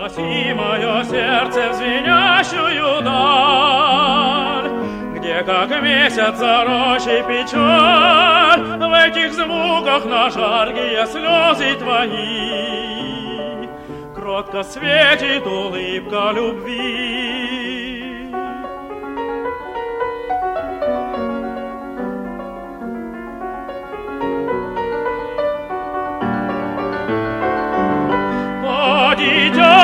Уноси мое сердце в звенящую даль, где, как месяц за рощей, печаль, в этих звуках на жаркие слезы твои кротко светит улыбка любви. О, дитя,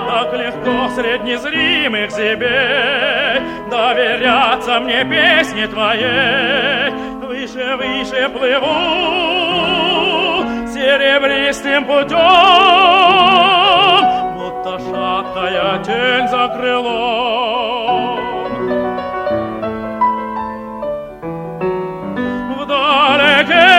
так легко средь незримых зебей доверяться мне песне твоей. Выше, выше плыву серебристым путем, будто шаткая тень за крылом. Вдалеке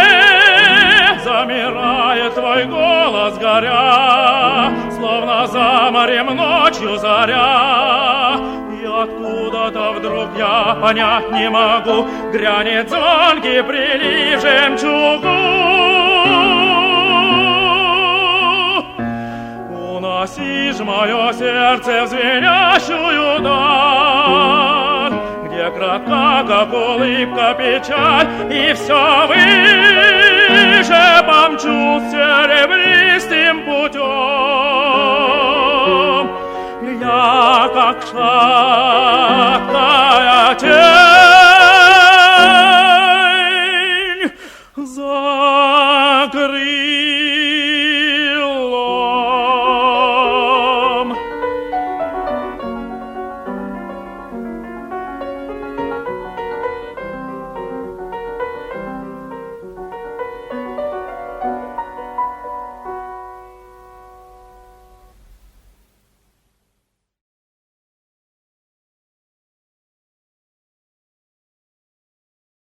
замирает твой голос, горя, словно за морем ночью заря. И откуда-то вдруг я понять не могу, грянет звонкий прилив жемчугу. Уноси ж мое сердце в звенящую даль, где кратка, как улыбка, печаль, и все выше помчусь серебристым путем. Я как шар